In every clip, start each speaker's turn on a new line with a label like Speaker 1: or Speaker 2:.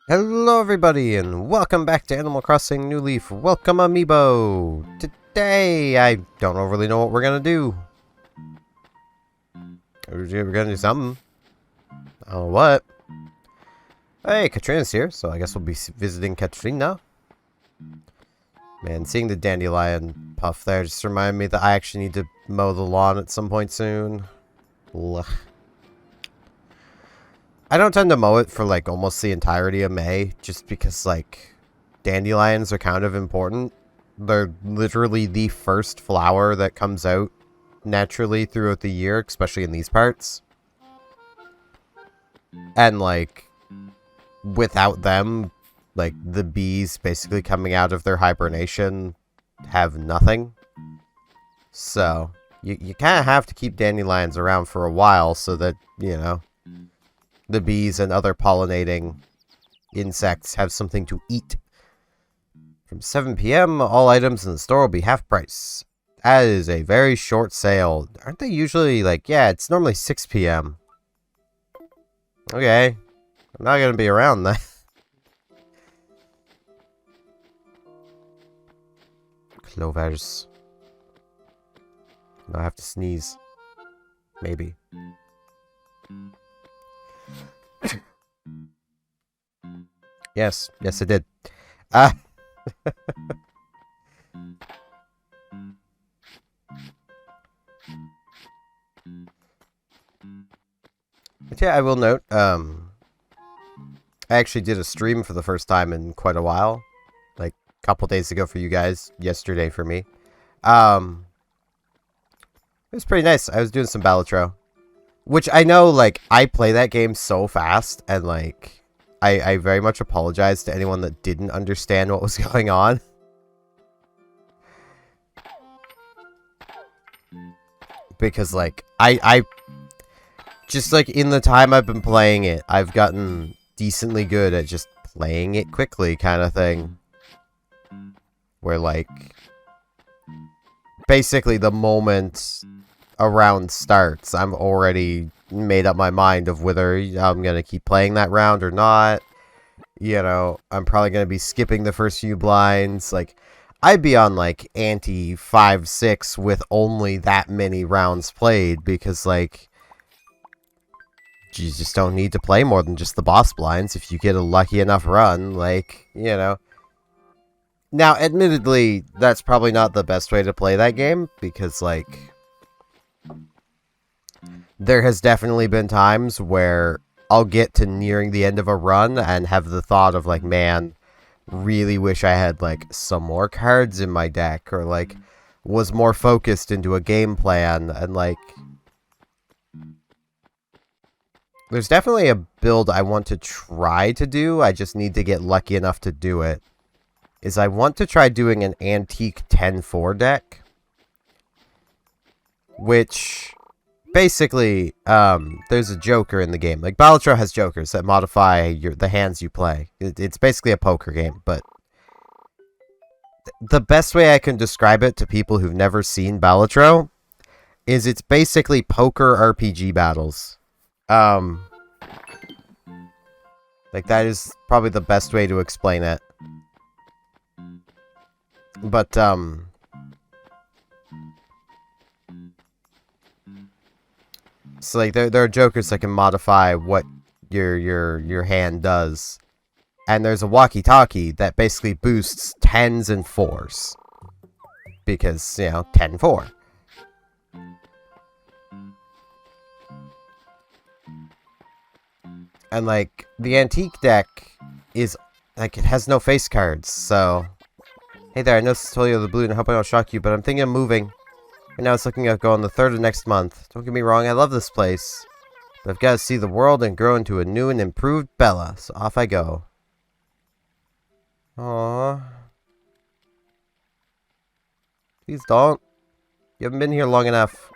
Speaker 1: Hello everybody and welcome back to Animal Crossing New Leaf. Welcome Amiibo! Today, I don't really know what we're gonna do. We're gonna do something. I don't know what. Hey, Katrina's here, so I guess we'll be visiting Katrina. Man, seeing the dandelion puff there just reminded me that I actually need to mow the lawn at some point soon. Ugh. I don't tend to mow it for like almost the entirety of May, just because like dandelions are kind of important. They're literally the first flower that comes out naturally throughout the year, especially in these parts. And like without them, like the bees basically coming out of their hibernation have nothing. So you kind of have to keep dandelions around for a while so that, you know, the bees and other pollinating insects have something to eat. From 7 p.m., all items in the store will be half price. That is a very short sale. Aren't they usually like, yeah, it's normally 6 p.m. Okay. I'm not going to be around then. Clovers. I have to sneeze. Maybe. Yes, I did. But yeah, I will note, I actually did a stream for the first time in quite a while. Like, a couple days ago for you guys, yesterday for me. It was pretty nice. I was doing some Balatro. Which I know, like, I play that game so fast, and, like, I very much apologize to anyone that didn't understand what was going on. Because, like, I just, like, in the time I've been playing it, I've gotten decently good at just playing it quickly kind of thing. Where, like, basically the moment a round starts, I'm already made up my mind of whether I'm going to keep playing that round or not. You know, I'm probably going to be skipping the first few blinds. Like, I'd be on, like, ante 5-6 with only that many rounds played because, like, you just don't need to play more than just the boss blinds if you get a lucky enough run, like, you know. Now, admittedly, that's probably not the best way to play that game because, like, there has definitely been times where I'll get to nearing the end of a run and have the thought of, like, man, really wish I had, like, some more cards in my deck, or, like, was more focused into a game plan, and, like, there's definitely a build I want to try to do, I just need to get lucky enough to do it, is I want to try doing an Antique 10-4 deck, which basically, there's a joker in the game. Like, Balatro has jokers that modify the hands you play. It's basically a poker game, but the best way I can describe it to people who've never seen Balatro is it's basically poker RPG battles. Like, that is probably the best way to explain it. But, so, like, there are jokers that can modify what your hand does. And there's a walkie-talkie that basically boosts 10s and 4s. Because, you know, 10-4. And, like, the antique deck is, like, it has no face cards, so... Hey there, I know it's totally out of the blue and I hope I don't shock you, but I'm thinking of moving. Right now it's looking at going the 3rd of next month. Don't get me wrong, I love this place. But I've got to see the world and grow into a new and improved Bella, so off I go. Aww. Please don't. You haven't been here long enough.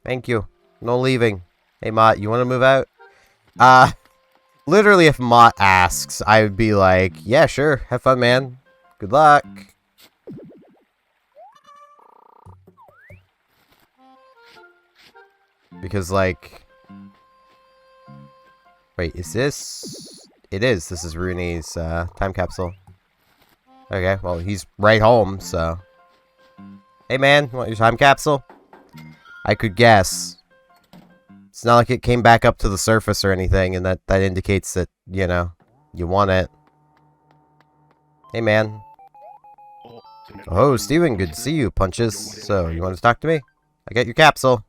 Speaker 1: Thank you. No leaving. Hey, Mott, you want to move out? Literally, if Mott asks, I would be like, yeah, sure. Have fun, man. Good luck. Because, like... Wait, is this... It is. This is Rooney's time capsule. Okay, well, he's right home, so... Hey, man, you want your time capsule? I could guess. It's not like it came back up to the surface or anything, and that indicates that, you know, you want it. Hey, man. Oh, Steven, good to see you, Punches. So, you want to talk to me? I got your capsule.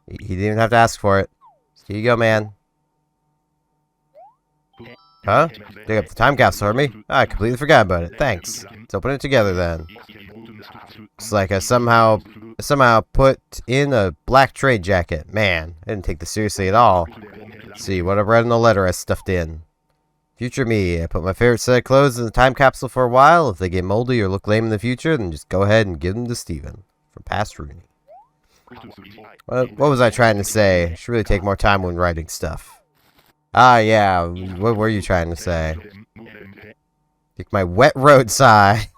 Speaker 1: He didn't even have to ask for it. So here you go, man. Huh? Dig up the time capsule for me? I completely forgot about it. Thanks. Let's open it together, then. It's like I somehow put in a black trade jacket. Man, I didn't take this seriously at all. Let's see what I read in the letter I stuffed in. Future me, I put my favorite set of clothes in the time capsule for a while. If they get moldy or look lame in the future, then just go ahead and give them to Steven. From past Rooney. What was I trying to say? I should really take more time when writing stuff. Ah, yeah. What were you trying to say? Take my wet road sigh.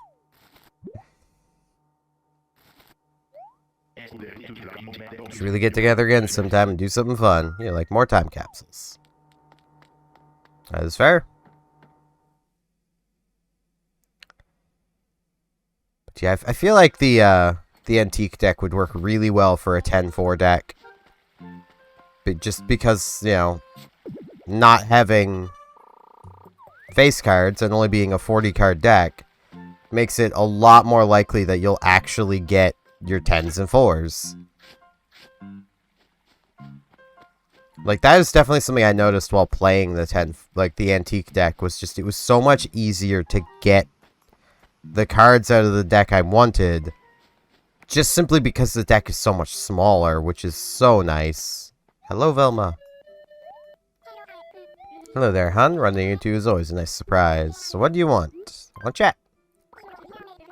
Speaker 1: Should really get together again sometime and do something fun. You know, like more time capsules. That is fair. But yeah, I feel like the antique deck would work really well for a 10-4 deck. But just because, you know, not having face cards and only being a 40-card deck makes it a lot more likely that you'll actually get your 10s and 4s. Like, that is definitely something I noticed while playing the antique deck, was just, it was so much easier to get the cards out of the deck I wanted, just simply because the deck is so much smaller, which is so nice. Hello, Velma. Hello there, hon. Running into you is always a nice surprise. So what do you want? Want chat?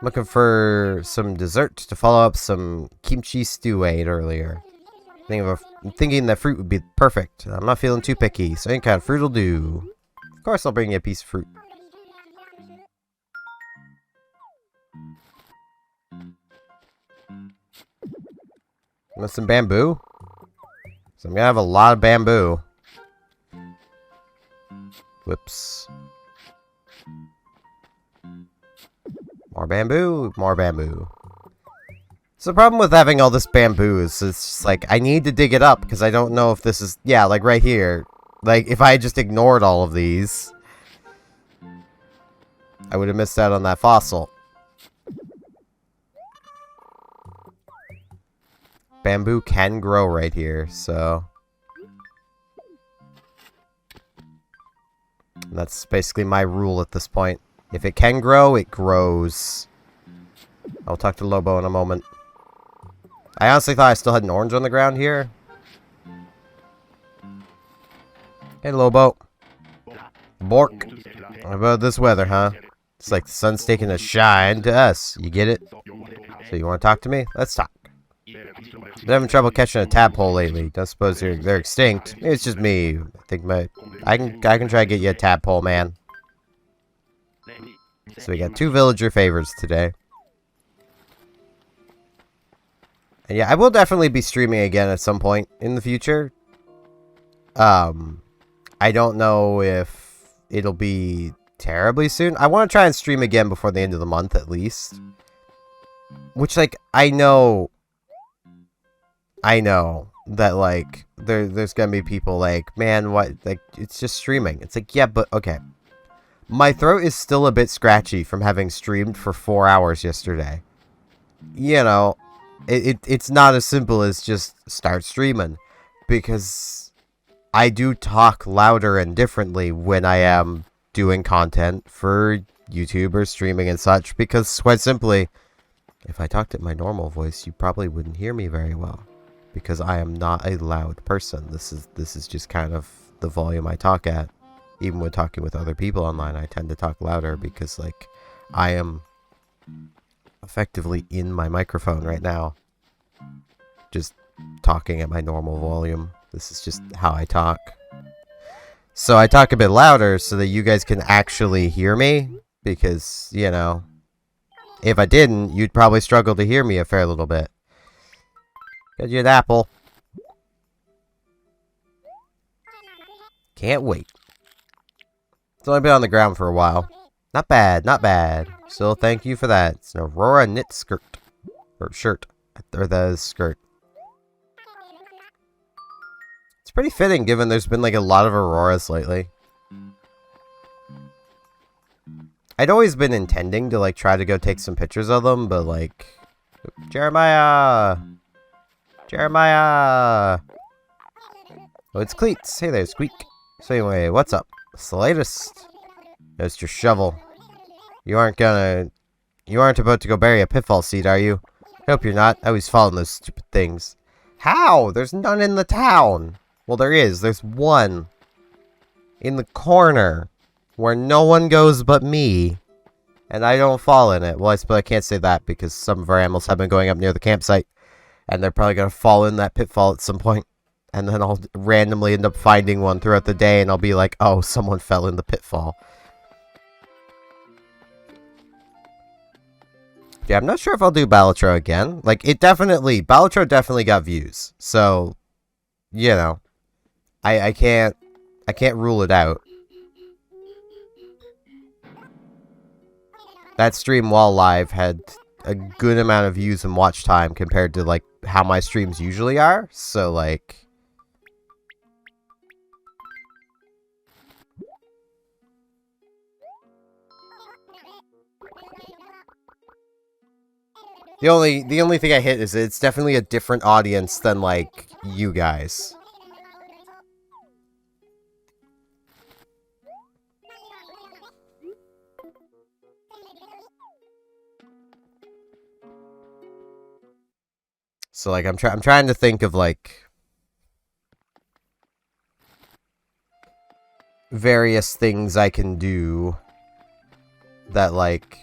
Speaker 1: Looking for some dessert to follow up some kimchi stew I ate earlier. I'm thinking that fruit would be perfect. I'm not feeling too picky, so any kind of fruit will do. Of course I'll bring you a piece of fruit. Want some bamboo? So I'm gonna have a lot of bamboo. Whoops. More bamboo, more bamboo. So the problem with having all this bamboo is it's just like, I need to dig it up because I don't know if this is, yeah, like right here. Like, if I just ignored all of these, I would have missed out on that fossil. Bamboo can grow right here, so... And that's basically my rule at this point. If it can grow, it grows. I'll talk to Lobo in a moment. I honestly thought I still had an orange on the ground here. Hey, Lobo. Bork. What about this weather, huh? It's like the sun's taking a shine to us. You get it? So you want to talk to me? Let's talk. Been having trouble catching a tadpole lately. Don't suppose they're extinct. Maybe it's just me. I can try to get you a tadpole, man. So we got 2 villager favors today. And yeah, I will definitely be streaming again at some point in the future. I don't know if it'll be terribly soon. I want to try and stream again before the end of the month at least. Which, like, I know that, like, there's gonna be people like, man, what, like, it's just streaming. It's like, yeah, but, okay. My throat is still a bit scratchy from having streamed for 4 hours yesterday. You know, it's not as simple as just start streaming. Because I do talk louder and differently when I am doing content for YouTube or streaming and such. Because, quite simply, if I talked at my normal voice, you probably wouldn't hear me very well. Because I am not a loud person. This is just kind of the volume I talk at. Even when talking with other people online, I tend to talk louder because, like, I am effectively in my microphone right now. Just talking at my normal volume. This is just how I talk. So I talk a bit louder so that you guys can actually hear me. Because, you know, if I didn't, you'd probably struggle to hear me a fair little bit. Get you an apple. Can't wait. It's only been on the ground for a while. Not bad, not bad. Still, thank you for that. It's an Aurora knit skirt. Or shirt. Or the skirt. It's pretty fitting given there's been like a lot of Auroras lately. I'd always been intending to like try to go take some pictures of them, but like... Jeremiah! Jeremiah! Oh, it's Cleats. Hey there, Squeak. So anyway, what's up? What's the latest? It's your shovel. You aren't about to go bury a pitfall seed, are you? I hope you're not. I always fall in those stupid things. How? There's none in the town. Well, there is. There's one. In the corner. Where no one goes but me. And I don't fall in it. Well, I suppose I can't say that because some of our animals have been going up near the campsite. And they're probably going to fall in that pitfall at some point. And then I'll randomly end up finding one throughout the day. And I'll be like, oh, someone fell in the pitfall. Yeah, I'm not sure if I'll do Balatro again. Like, Balatro definitely got views. So, you know, I can't rule it out. That stream while live had a good amount of views and watch time compared to, like, how my streams usually are. So, like... The only thing I hit is it's definitely a different audience than, like, you guys. So, like, I'm trying to think of, like, various things I can do that, like...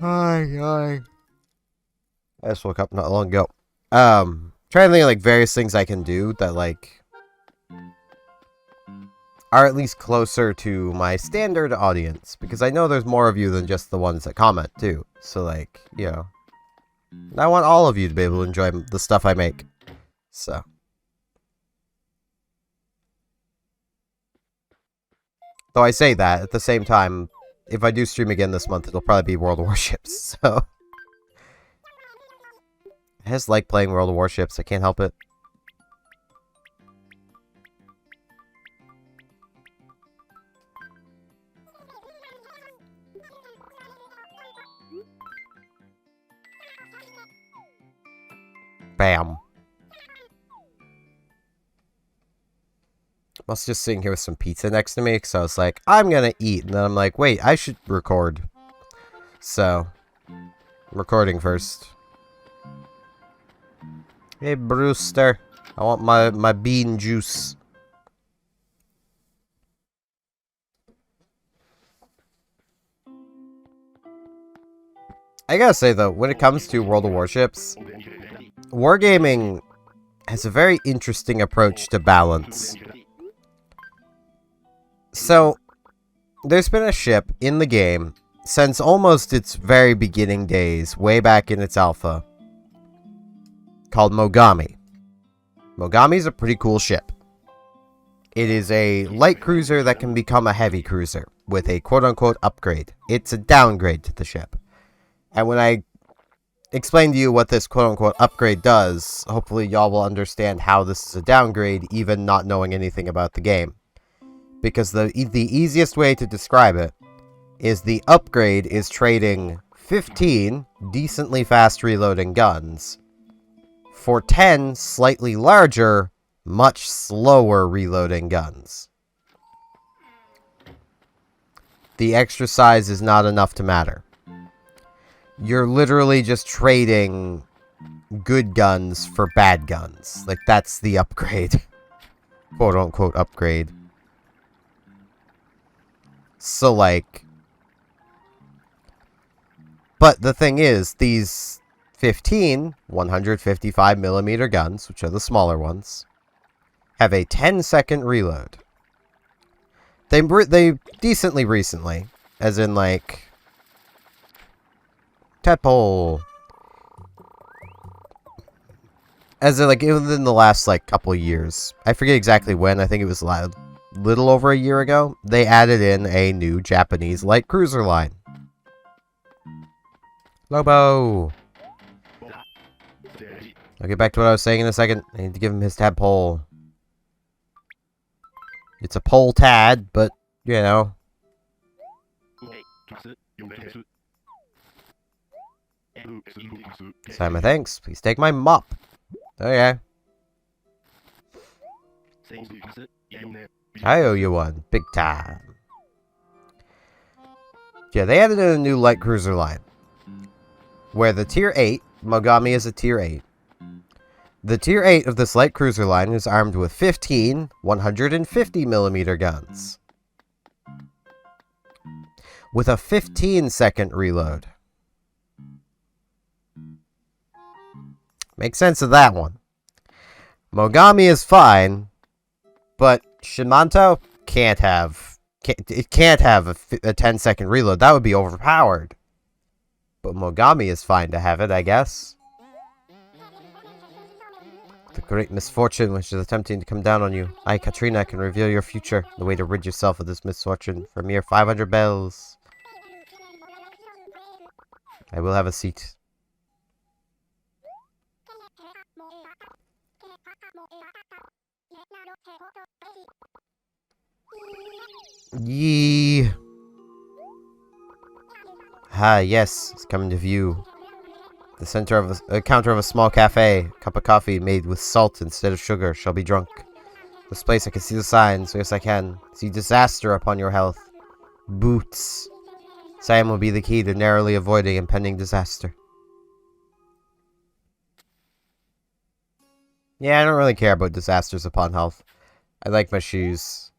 Speaker 1: I just woke up not long ago. Trying to think of, like, various things I can do that, like, are at least closer to my standard audience. Because I know there's more of you than just the ones that comment, too. So, like, you know. I want all of you to be able to enjoy the stuff I make. So. Though I say that, at the same time, if I do stream again this month, it'll probably be World of Warships, so... I just like playing World of Warships, I can't help it. Bam. I was just sitting here with some pizza next to me, because I was like, I'm gonna eat. And then I'm like, wait, I should record. So, I'm recording first. Hey, Brewster. I want my bean juice. I gotta say, though, when it comes to World of Warships, Wargaming has a very interesting approach to balance. So, there's been a ship in the game since almost its very beginning days, way back in its alpha, called Mogami. Mogami's a pretty cool ship. It is a light cruiser that can become a heavy cruiser with a quote-unquote upgrade. It's a downgrade to the ship. And when I explain to you what this quote-unquote upgrade does, hopefully y'all will understand how this is a downgrade, even not knowing anything about the game. Because the easiest way to describe it is the upgrade is trading 15 decently fast reloading guns for 10 slightly larger, much slower reloading guns. The extra size is not enough to matter. You're literally just trading good guns for bad guns. Like, that's the upgrade. Quote-unquote upgrade. So, like... But the thing is, these 15 155mm guns, which are the smaller ones, have a 10-second reload. They decently recently, as in like tadpole, as in like within the last like couple years. I forget exactly when. I think it was a little over a year ago. They added in a new Japanese light cruiser line. Lobo. I'll get back to what I was saying in a second. I need to give him his tadpole. It's a pole tad, but, you know. Simon, thanks. Please take my mop. Okay. I owe you one. Big time. Yeah, they added in a new light cruiser line. Where the tier 8, Mogami is a tier 8. The tier 8 of this light cruiser line is armed with 15 150mm guns. With a 15-second reload. Make sense of that one. Mogami is fine, but Shimanto can't have a 10-second reload. That would be overpowered. But Mogami is fine to have it, I guess. The great misfortune which is attempting to come down on you. I, Katrina, can reveal your future. The way to rid yourself of this misfortune for mere 500 bells. I will have a seat. Yee. Ah, yes, it's coming to view. The center of a counter of a small cafe. A cup of coffee made with salt instead of sugar shall be drunk. This place I can see the signs. Yes, I can. See disaster upon your health. Boots. Sam will be the key to narrowly avoiding impending disaster. Yeah, I don't really care about disasters upon health. I like my shoes.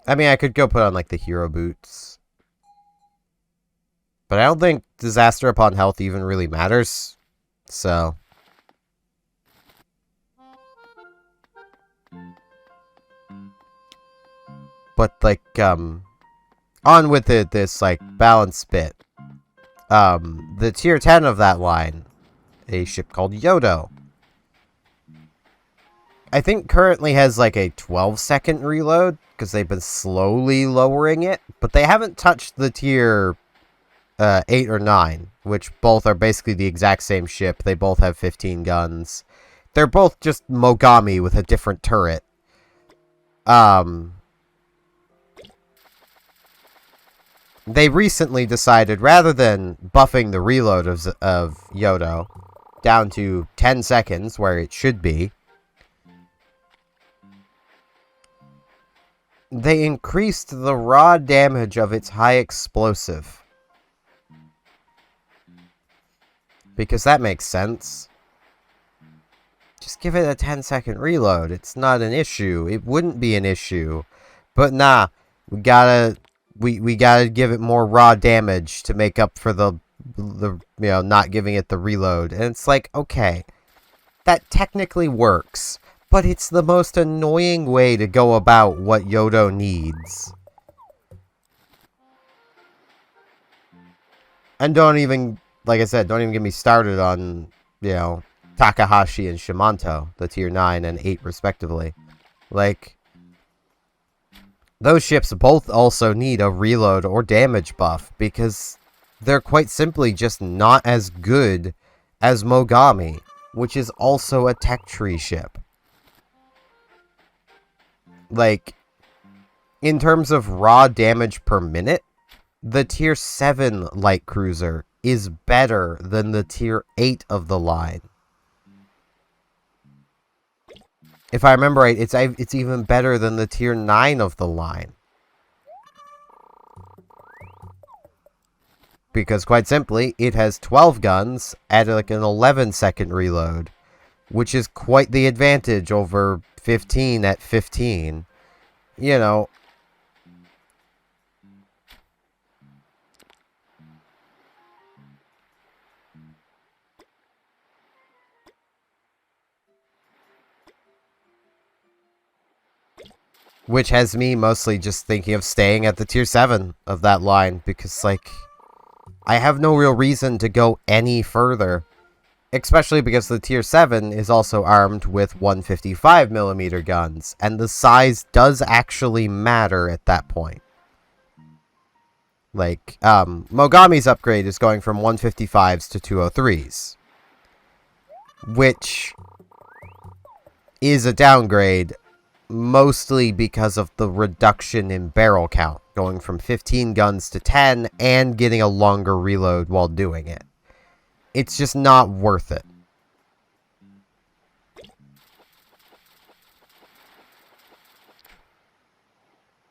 Speaker 1: I mean, I could go put on, like, the hero boots. But I don't think disaster upon health even really matters. So. But, like, on with it, this, like, balance bit. The tier 10 of that line, a ship called Yodo, I think currently has, like, a 12-second reload, because they've been slowly lowering it, but they haven't touched the tier 8 or 9, which both are basically the exact same ship. They both have 15 guns. They're both just Mogami with a different turret. They recently decided, rather than buffing the reload of Yodo down to 10 seconds, where it should be, they increased the raw damage of its high explosive. Because that makes sense. Just give it a 10-second reload. It's not an issue. It wouldn't be an issue. But nah, we gotta give it more raw damage to make up for the not giving it the reload. And it's like, okay, that technically works. But it's the most annoying way to go about what Yodo needs. And don't even, like I said, don't even get me started on, Takahashi and Shimanto, the tier 9 and 8 respectively. Like, those ships both also need a reload or damage buff, because they're quite simply just not as good as Mogami, which is also a tech tree ship. Like, in terms of raw damage per minute, the tier 7 light cruiser is better than the tier 8 of the line. If I remember right, it's even better than the tier 9 of the line. Because, quite simply, it has 12 guns at like an 11-second reload, which is quite the advantage over 15 at 15. Which has me mostly just thinking of staying at the tier 7 of that line, because, like, I have no real reason to go any further. Especially because the tier 7 is also armed with 155mm guns, and the size does actually matter at that point. Like, Mogami's upgrade is going from 155s to 203s. Which is a downgrade, mostly because of the reduction in barrel count, going from 15 guns to 10, and getting a longer reload while doing it. It's just not worth it.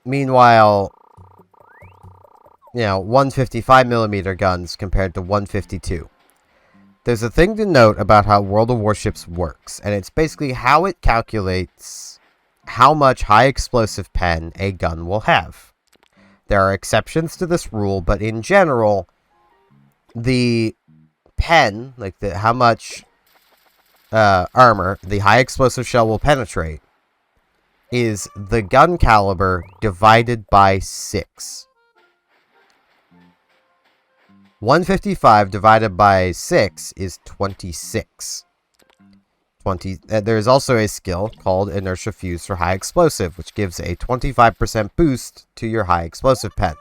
Speaker 1: Meanwhile, you know, 155mm guns compared to 152. There's a thing to note about how World of Warships works, and it's basically how it calculates how much high explosive pen a gun will have. There are exceptions to this rule, but in general, the pen, like how much armor the high explosive shell will penetrate, is the gun caliber divided by 6. 155 divided by 6 is 26. There is also a skill called Inertia Fuse for High Explosive, which gives a 25% boost to your high explosive pen.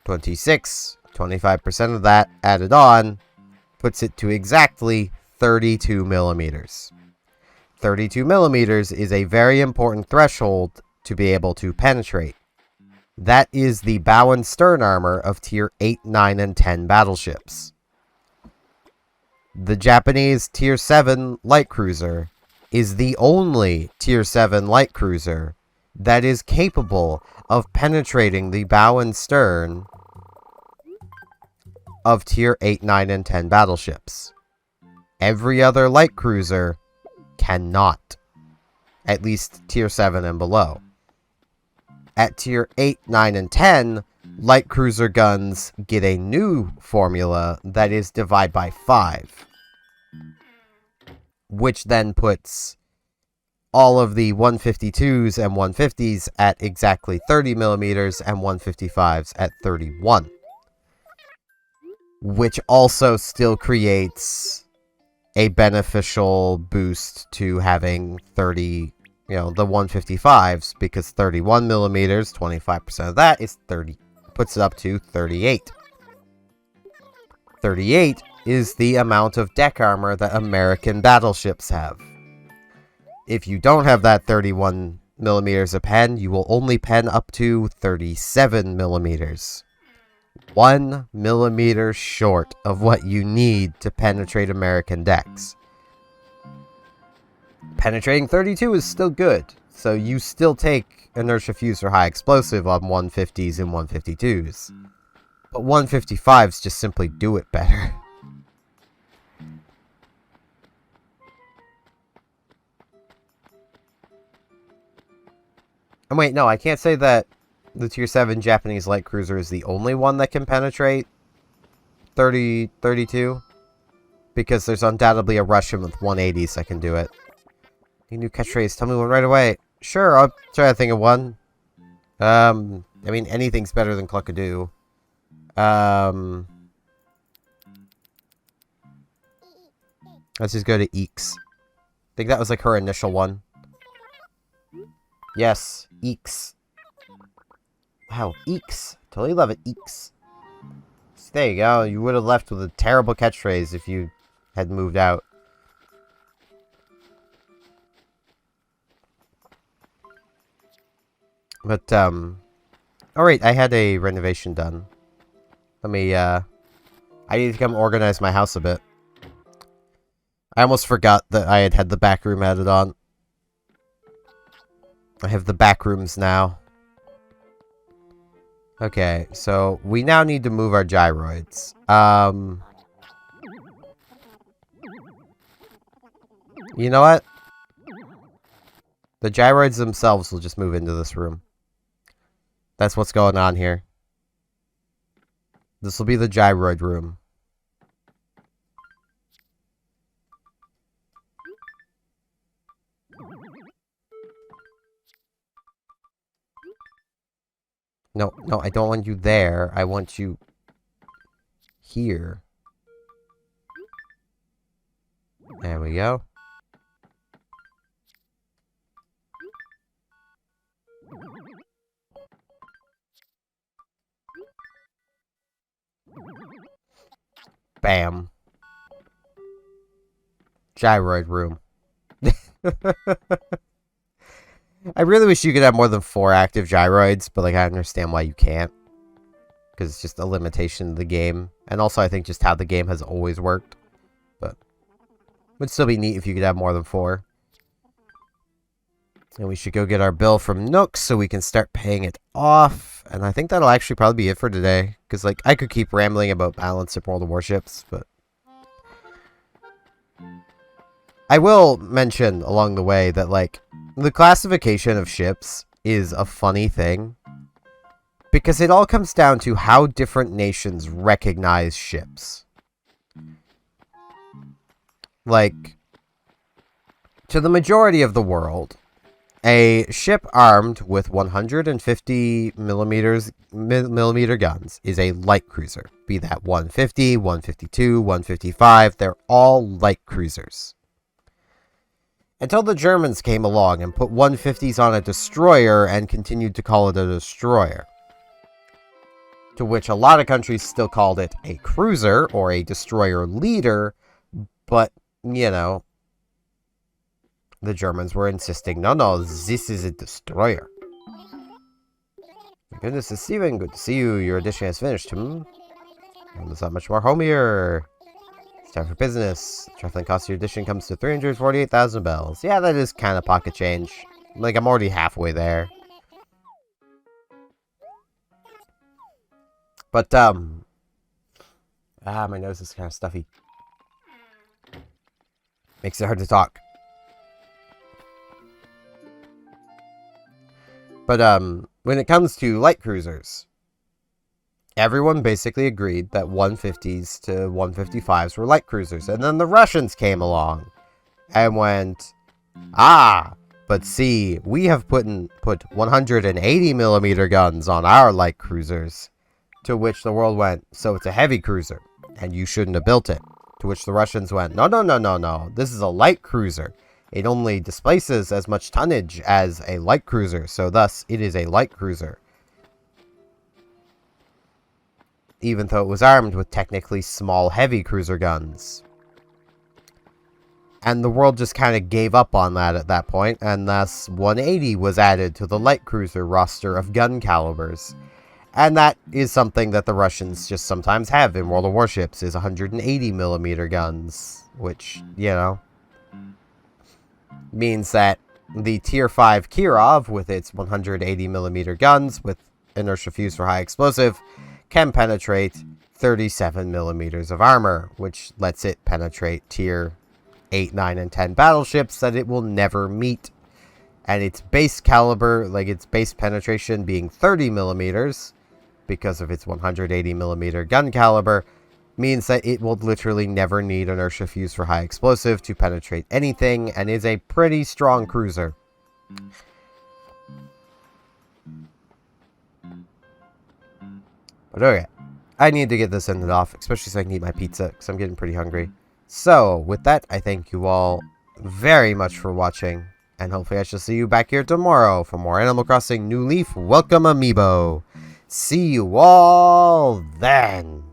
Speaker 1: 26, 25% of that added on, puts it to exactly 32 millimeters. 32 millimeters is a very important threshold to be able to penetrate. That is the bow and stern armor of tier 8, 9, and 10 battleships. The Japanese tier 7 light cruiser is the only tier 7 light cruiser that is capable of penetrating the bow and stern of tier 8, 9, and 10 battleships. Every other light cruiser cannot. At least tier 7 and below. At tier 8, 9, and 10, light cruiser guns get a new formula that is divide by 5. Which then puts all of the 152s and 150s at exactly 30 millimeters and 155s at 31. Which also still creates a beneficial boost to having 30, the 155s, because 31 millimeters, 25% of that is 30, puts it up to 38. 38 is the amount of deck armor that American battleships have. If you don't have that 31 millimeters of pen, you will only pen up to 37 millimeters. 1 millimeter short of what you need to penetrate American decks. Penetrating 32 is still good, so you still take Inertia Fuse for High Explosive on 150s and 152s. But 155s just simply do it better. And wait, no, I can't say that the tier 7 Japanese light cruiser is the only one that can penetrate 32. Because there's undoubtedly a Russian with 180s that can do it. Any new catchphrase? Tell me one right away. Sure, I'll try to think of one. I mean, anything's better than Cluckadoo. Let's just go to Eeks. I think that was like her initial one. Yes, Eeks. Wow, Eeks. Totally love it, Eeks. So there you go. You would have left with a terrible catchphrase if you had moved out. But, alright, I had a renovation done. Let me, I need to come organize my house a bit. I almost forgot that I had the back room added on. I have the back rooms now. Okay, so we now need to move our gyroids. You know what? The gyroids themselves will just move into this room. That's what's going on here. This will be the gyroid room. No, no, I don't want you there. I want you here. There we go. Bam. Gyroid room. I really wish you could have more than 4 active gyroids, but like I understand why you can't. Because it's just a limitation of the game. And also I think just how the game has always worked. But it would still be neat if you could have more than 4. And we should go get our bill from Nook so we can start paying it off. And I think that'll actually probably be it for today. Because like I could keep rambling about balance of World of Warships, but I will mention along the way that like the classification of ships is a funny thing. Because it all comes down to how different nations recognize ships. Like, to the majority of the world, a ship armed with 150 millimeter guns is a light cruiser. Be that 150, 152, 155, they're all light cruisers. Until the Germans came along and put 150s on a destroyer and continued to call it a destroyer. To which a lot of countries still called it a cruiser or a destroyer leader, but, you know, the Germans were insisting, no, this is a destroyer. My goodness, it's Steven. Good to see you. Your edition is finished. Well, there's not much more home here. It's time for business. The traveling cost of your edition comes to 348,000 bells. Yeah, that is kind of pocket change. Like, I'm already halfway there. But, my nose is kind of stuffy. Makes it hard to talk. But, when it comes to light cruisers, everyone basically agreed that 150s to 155s were light cruisers. And then the Russians came along and went, but see, we have put 180 millimeter guns on our light cruisers. To which the world went, so it's a heavy cruiser, and you shouldn't have built it. To which the Russians went, no, this is a light cruiser. It only displaces as much tonnage as a light cruiser, so thus it is a light cruiser. Even though it was armed with technically small heavy cruiser guns. And the world just kind of gave up on that at that point, and thus 180 was added to the light cruiser roster of gun calibers. And that is something that the Russians just sometimes have in World of Warships, is 180 millimeter guns, which, you know, means that the Tier 5 Kirov, with its 180 millimeter guns with inertia fuse for high explosive, can penetrate 37 millimeters of armor, which lets it penetrate Tier 8, 9, and 10 battleships that it will never meet. And its base caliber, like its base penetration being 30 millimeters, because of its 180 millimeter gun caliber, means that it will literally never need inertia fuse for high explosive to penetrate anything, and is a pretty strong cruiser. But okay, I need to get this ended off, especially so I can eat my pizza, because I'm getting pretty hungry. So, with that, I thank you all very much for watching, and hopefully I shall see you back here tomorrow for more Animal Crossing New Leaf Welcome Amiibo. See you all then!